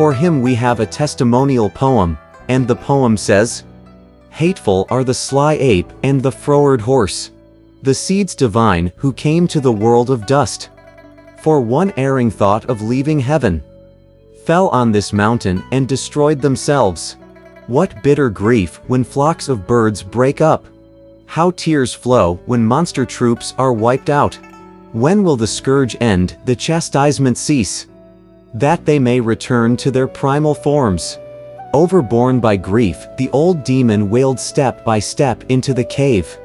For him we have a testimonial poem, and the poem says, "Hateful are the sly ape and the froward horse, the seeds divine who came to the world of dust. For one erring thought of leaving heaven, fell on this mountain and destroyed themselves. What bitter grief when flocks of birds break up! How tears flow when monster troops are wiped out! When will the scourge end, the chastisement cease, that they may return to their primal forms?" Overborne by grief, the old demon wailed step by step into the cave.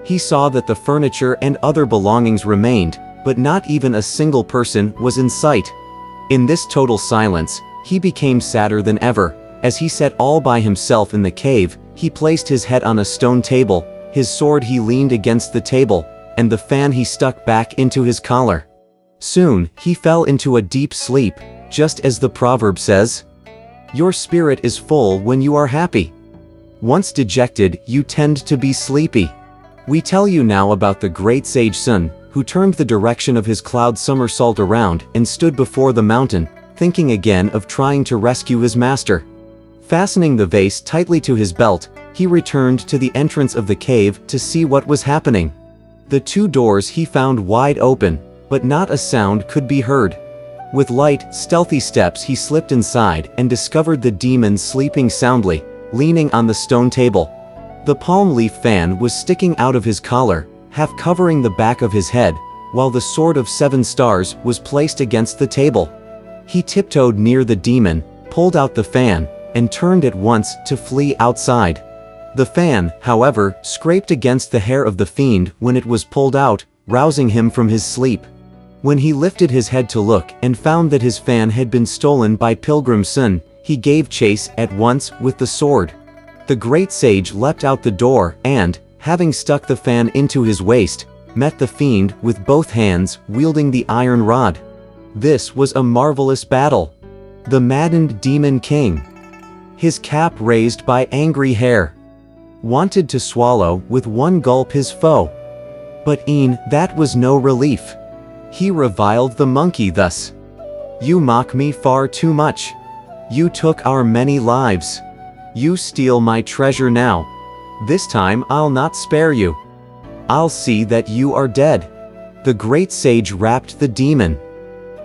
He saw that the furniture and other belongings remained, but not even a single person was in sight. In this total silence, he became sadder than ever. As he sat all by himself in the cave, he placed his head on a stone table, his sword he leaned against the table, and the fan he stuck back into his collar. Soon, he fell into a deep sleep, just as the proverb says, "Your spirit is full when you are happy. Once dejected, you tend to be sleepy." We tell you now about the great sage Sun, who turned the direction of his cloud somersault around and stood before the mountain, thinking again of trying to rescue his master. Fastening the vase tightly to his belt, he returned to the entrance of the cave to see what was happening. The two doors he found wide open, but not a sound could be heard. With light, stealthy steps he slipped inside and discovered the demon sleeping soundly, leaning on the stone table. The palm leaf fan was sticking out of his collar, half covering the back of his head, while the sword of 7 stars was placed against the table. He tiptoed near the demon, pulled out the fan, and turned at once to flee outside. The fan, however, scraped against the hair of the fiend when it was pulled out, rousing him from his sleep. When he lifted his head to look and found that his fan had been stolen by Pilgrim Sun, he gave chase at once with the sword. The great sage leapt out the door and, having stuck the fan into his waist, met the fiend with both hands wielding the iron rod. This was a marvelous battle. The maddened demon king, his cap raised by angry hair, wanted to swallow with one gulp his foe. But e'en that was no relief. He reviled the monkey thus: "You mock me far too much. You took our many lives. You steal my treasure now. This time I'll not spare you. I'll see that you are dead." The great sage rapped the demon.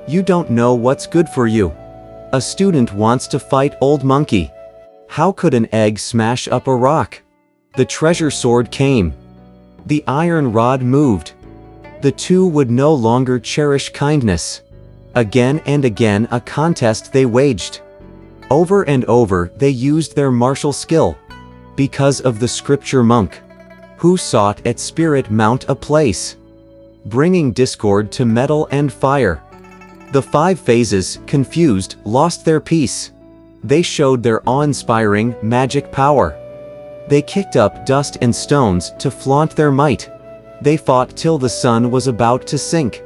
"You don't know what's good for you. A student wants to fight old monkey. How could an egg smash up a rock?" The treasure sword came. The iron rod moved. The two would no longer cherish kindness. Again and again a contest they waged. Over and over they used their martial skill. Because of the scripture monk, who sought at Spirit Mount a place, bringing discord to metal and fire. The 5 phases, confused, lost their peace. They showed their awe-inspiring magic power. They kicked up dust and stones to flaunt their might. They fought till the sun was about to sink.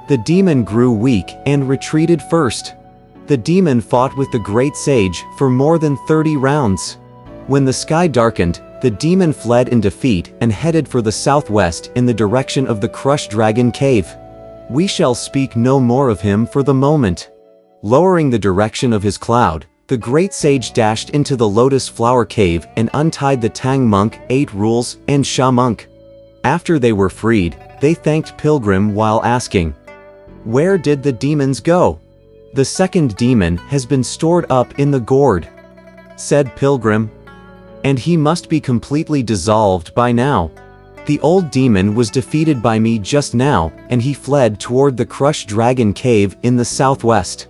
The demon grew weak and retreated first. The demon fought with the great sage for more than 30 rounds. When the sky darkened, the demon fled in defeat and headed for the southwest in the direction of the crushed dragon cave. We shall speak no more of him for the moment. Lowering the direction of his cloud, the great sage dashed into the lotus flower cave and untied the Tang monk, 8 rules, and Sha monk. After they were freed, they thanked Pilgrim while asking, "Where did the demons go?" "The second demon has been stored up in the gourd," said Pilgrim, "and he must be completely dissolved by now. The old demon was defeated by me just now, and he fled toward the crushed dragon cave in the southwest.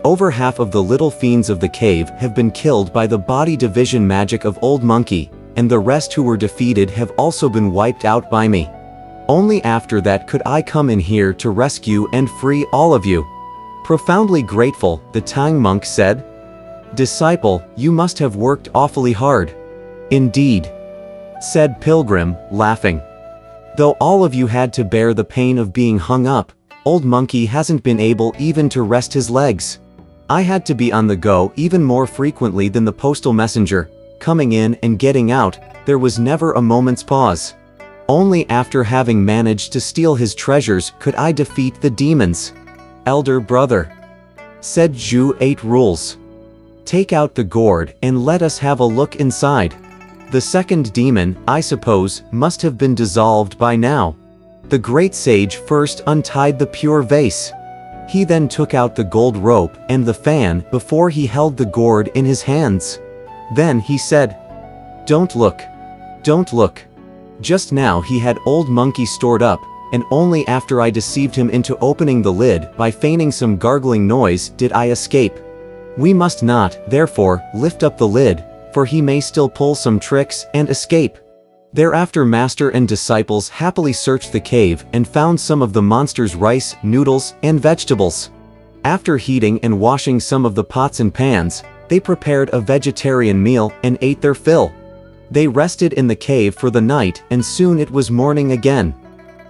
Over half of the little fiends of the cave have been killed by the body division magic of Old Monkey, and the rest who were defeated have also been wiped out by me. Only after that could I come in here to rescue and free all of you." Profoundly grateful, the Tang monk said, "Disciple, you must have worked awfully hard." "Indeed," said Pilgrim, laughing. "Though all of you had to bear the pain of being hung up, Old Monkey hasn't been able even to rest his legs. I had to be on the go even more frequently than the postal messenger, coming in and getting out. There was never a moment's pause. Only after having managed to steal his treasures could I defeat the demons." "Elder brother," said Zhu 8 rules, Take out the gourd and let us have a look inside. The second demon, I suppose, must have been dissolved by now. The great sage first untied the pure vase. He then took out the gold rope and the fan before he held the gourd in his hands. Then he said, "Don't look. Don't look." Just now he had Old Monkey stored up, and only after I deceived him into opening the lid by feigning some gargling noise did I escape. We must not, therefore, lift up the lid, for he may still pull some tricks and escape. Thereafter master and disciples happily searched the cave and found some of the monster's rice, noodles, and vegetables. After heating and washing some of the pots and pans, they prepared a vegetarian meal and ate their fill. They rested in the cave for the night, and soon it was morning again.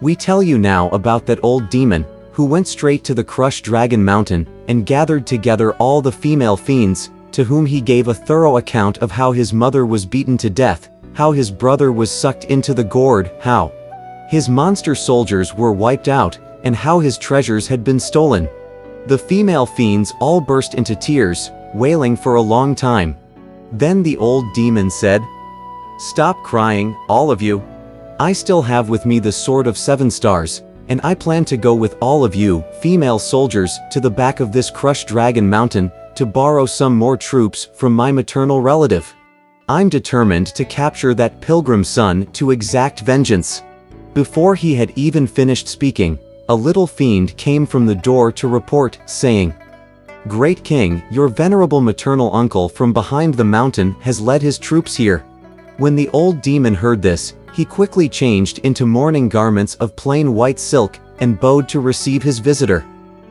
We tell you now about that old demon, who went straight to the crushed dragon mountain, and gathered together all the female fiends, to whom he gave a thorough account of how his mother was beaten to death, how his brother was sucked into the gourd, how his monster soldiers were wiped out, and how his treasures had been stolen. The female fiends all burst into tears, wailing for a long time. Then the old demon said, "Stop crying, all of you. I still have with me the Sword of 7 Stars, and I plan to go with all of you, female soldiers, to the back of this crushed dragon mountain, to borrow some more troops from my maternal relative. I'm determined to capture that pilgrim's son to exact vengeance." Before he had even finished speaking, a little fiend came from the door to report, saying, "Great King, your venerable maternal uncle from behind the mountain has led his troops here." When the old demon heard this, he quickly changed into mourning garments of plain white silk, and bowed to receive his visitor.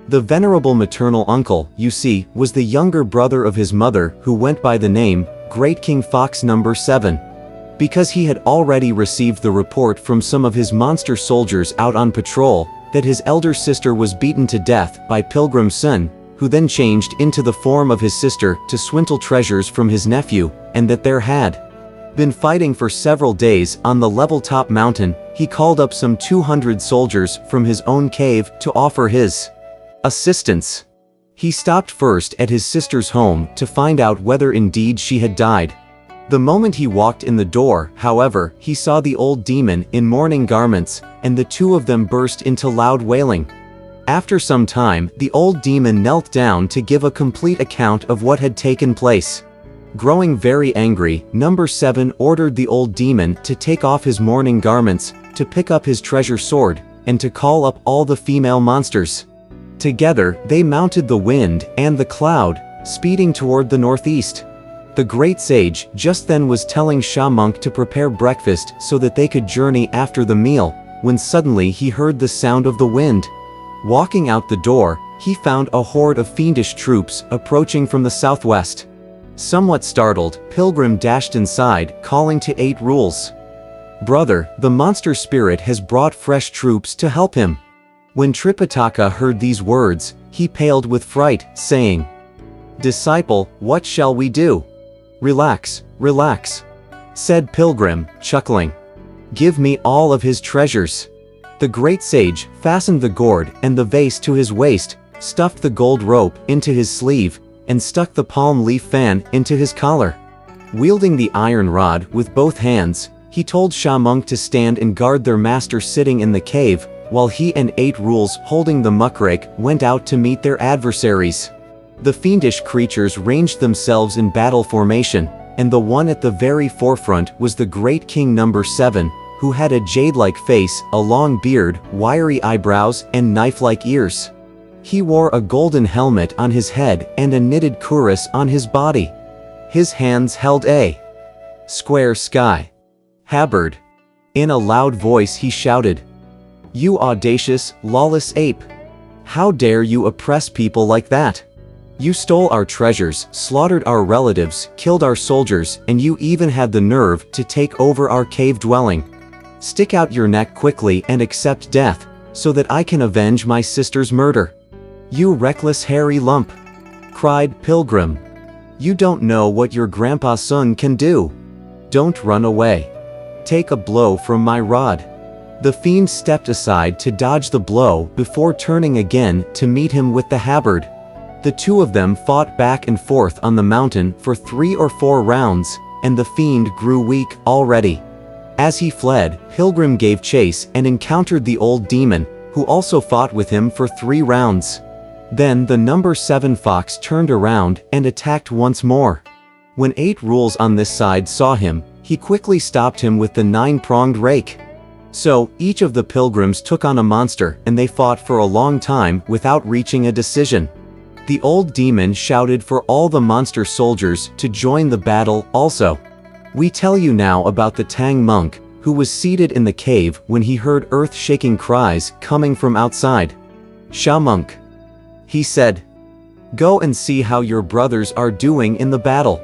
The venerable maternal uncle, you see, was the younger brother of his mother, who went by the name, Great King Fox No. 7. Because he had already received the report from some of his monster soldiers out on patrol, that his elder sister was beaten to death by Pilgrim's son, who then changed into the form of his sister to swindle treasures from his nephew, and that there had been fighting for several days on the level top mountain, he called up some 200 soldiers from his own cave to offer his assistance. He stopped first at his sister's home to find out whether indeed she had died. The moment he walked in the door, however, he saw the old demon in mourning garments, and the two of them burst into loud wailing. After some time, the old demon knelt down to give a complete account of what had taken place. Growing very angry, No. 7 ordered the old demon to take off his mourning garments, to pick up his treasure sword, and to call up all the female monsters. Together, they mounted the wind and the cloud, speeding toward the northeast. The great sage just then was telling Sha-Monk to prepare breakfast so that they could journey after the meal, when suddenly he heard the sound of the wind. Walking out the door, he found a horde of fiendish troops approaching from the southwest. Somewhat startled, Pilgrim dashed inside, calling to 8 Rules. "Brother, the monster spirit has brought fresh troops to help him." When Tripitaka heard these words, he paled with fright, saying, "Disciple, what shall we do?" "Relax, relax," said Pilgrim, chuckling. "Give me all of his treasures." The great sage fastened the gourd and the vase to his waist, stuffed the gold rope into his sleeve, and stuck the palm leaf fan into his collar. Wielding the iron rod with both hands, he told Sha-Monk to stand and guard their master sitting in the cave, while he and 8 Rules holding the muckrake went out to meet their adversaries. The fiendish creatures ranged themselves in battle formation, and the one at the very forefront was the great King No. 7, who had a jade-like face, a long beard, wiry eyebrows, and knife-like ears. He wore a golden helmet on his head and a knitted cuirass on his body. His hands held a square sky halberd. In a loud voice he shouted, "You audacious, lawless ape! How dare you oppress people like that? You stole our treasures, slaughtered our relatives, killed our soldiers, and you even had the nerve to take over our cave dwelling. Stick out your neck quickly and accept death, so that I can avenge my sister's murder. You reckless hairy lump!" cried Pilgrim. "You don't know what your Grandpa Sun can do. Don't run away. Take a blow from my rod." The fiend stepped aside to dodge the blow before turning again to meet him with the halberd. The two of them fought back and forth on the mountain for 3 or 4 rounds, and the fiend grew weak already. As he fled, Pilgrim gave chase and encountered the old demon, who also fought with him for 3 rounds. Then the number 7 fox turned around and attacked once more. When 8 Rules on this side saw him, he quickly stopped him with the 9-pronged rake. So, each of the pilgrims took on a monster and they fought for a long time without reaching a decision. The old demon shouted for all the monster soldiers to join the battle also. We tell you now about the Tang monk, who was seated in the cave when he heard earth-shaking cries coming from outside. "Sha monk," he said, "go and see how your brothers are doing in the battle."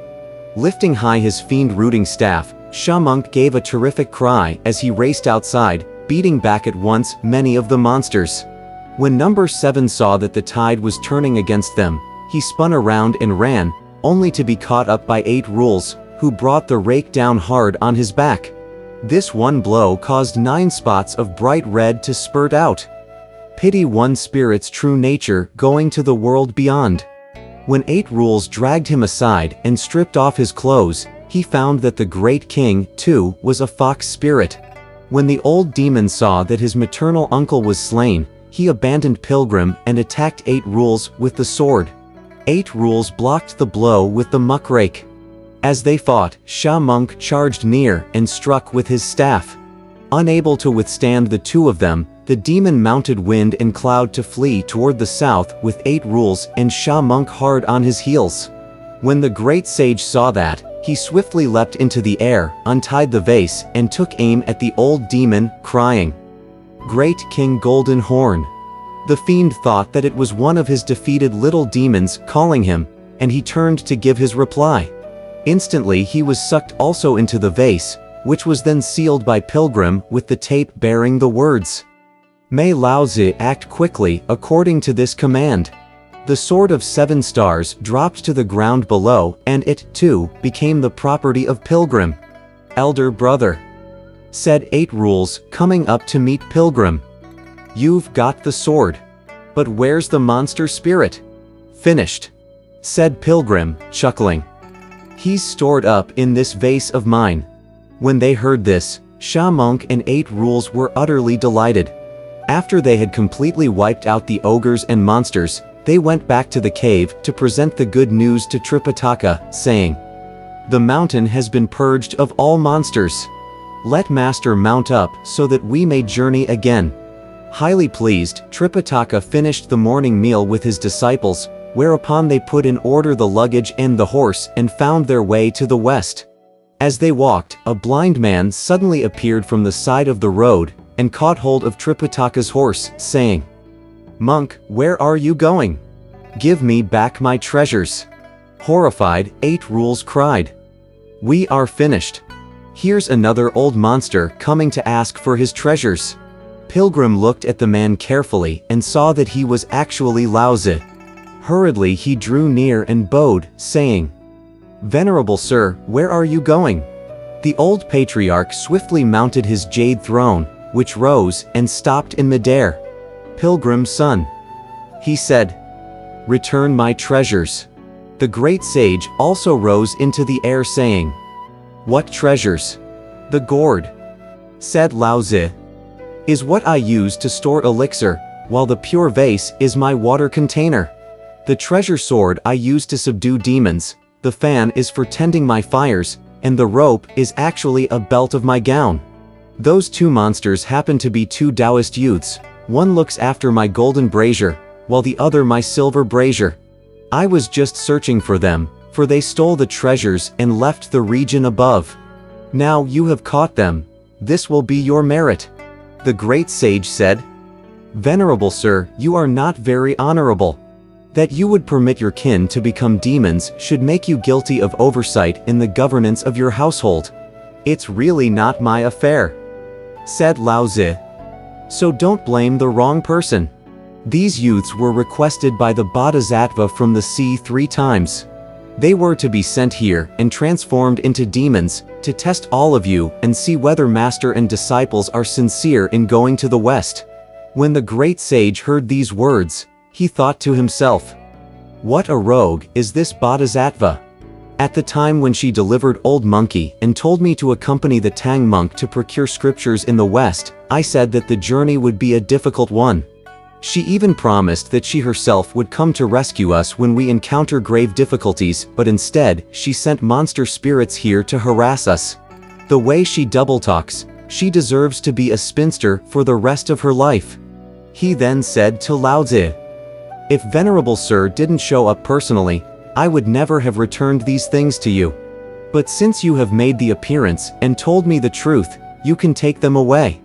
Lifting high his fiend-rooting staff, Sha monk gave a terrific cry as he raced outside, beating back at once many of the monsters. When number 7 saw that the tide was turning against them, he spun around and ran, only to be caught up by 8 Rules, who brought the rake down hard on his back. This one blow caused 9 spots of bright red to spurt out. Pity one spirit's true nature going to the world beyond. When 8 Rules dragged him aside and stripped off his clothes, he found that the great king, too, was a fox spirit. When the old demon saw that his maternal uncle was slain, he abandoned Pilgrim and attacked 8 Rules with the sword. 8 Rules blocked the blow with the muckrake. As they fought, Sha monk charged near and struck with his staff. Unable to withstand the two of them, the demon mounted Wind and Cloud to flee toward the south with 8 Rules and Sha monk hard on his heels. When the great sage saw that, he swiftly leapt into the air, untied the vase, and took aim at the old demon, crying, "Great King Golden Horn." The fiend thought that it was one of his defeated little demons calling him, and he turned to give his reply. Instantly he was sucked also into the vase, which was then sealed by Pilgrim with the tape bearing the words, "May Laozi act quickly according to this command." The sword of 7 stars dropped to the ground below, and it, too, became the property of Pilgrim. "Elder brother," said 8 Rules, coming up to meet Pilgrim, "you've got the sword. But where's the monster spirit?" "Finished," said Pilgrim, chuckling. "He's stored up in this vase of mine." When they heard this, Sha monk and 8 Rules were utterly delighted. After they had completely wiped out the ogres and monsters, they went back to the cave to present the good news to Tripitaka, saying, "The mountain has been purged of all monsters. Let Master mount up so that we may journey again." Highly pleased, Tripitaka finished the morning meal with his disciples, whereupon they put in order the luggage and the horse and found their way to the west. As they walked, a blind man suddenly appeared from the side of the road and caught hold of Tripitaka's horse, saying, "Monk, where are you going? Give me back my treasures." Horrified, 8 Rules cried, "We are finished. Here's another old monster coming to ask for his treasures." Pilgrim looked at the man carefully and saw that he was actually Laozi. Hurriedly he drew near and bowed, saying, "Venerable sir, where are you going?" The old patriarch swiftly mounted his jade throne, which rose and stopped in midair. "Pilgrim son," he said, "return my treasures." The great sage also rose into the air saying, "What treasures?" "The gourd," said Laozi, "is what I use to store elixir, while the pure vase is my water container. The treasure sword I use to subdue demons, the fan is for tending my fires, and the rope is actually a belt of my gown. Those 2 monsters happen to be 2 Taoist youths. One looks after my golden brazier, while the other my silver brazier. I was just searching for them, for they stole the treasures and left the region above. Now you have caught them. This will be your merit." The great sage said, "Venerable sir, you are not very honorable. That you would permit your kin to become demons should make you guilty of oversight in the governance of your household. It's really not my affair," said Laozi. "So don't blame the wrong person. These youths were requested by the Bodhisattva from the sea 3 times. They were to be sent here and transformed into demons, to test all of you and see whether master and disciples are sincere in going to the west." When the great sage heard these words, he thought to himself, What a rogue is this Bodhisattva! At the time when she delivered Old Monkey and told me to accompany the Tang monk to procure scriptures in the West, I said that the journey would be a difficult one. She even promised that she herself would come to rescue us when we encounter grave difficulties, but instead, she sent monster spirits here to harass us. The way she double talks, she deserves to be a spinster for the rest of her life. He then said to Lao Tzu, "If Venerable Sir didn't show up personally, I would never have returned these things to you. But since you have made the appearance and told me the truth, you can take them away."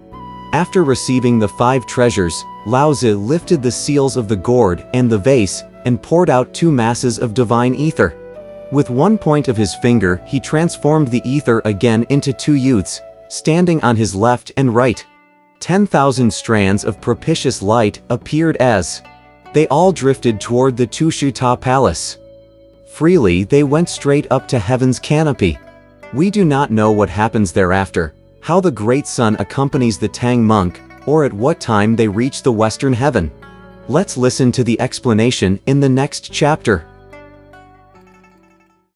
After receiving the 5 treasures, Lao Tzu lifted the seals of the gourd and the vase and poured out 2 masses of divine ether. With one point of his finger, he transformed the ether again into 2 youths, standing on his left and right. 10,000 strands of propitious light appeared as they all drifted toward the Tushuta palace. Freely they went straight up to heaven's canopy. We do not know what happens thereafter, how the great sun accompanies the Tang monk, or at what time they reach the western heaven. Let's listen to the explanation in the next chapter.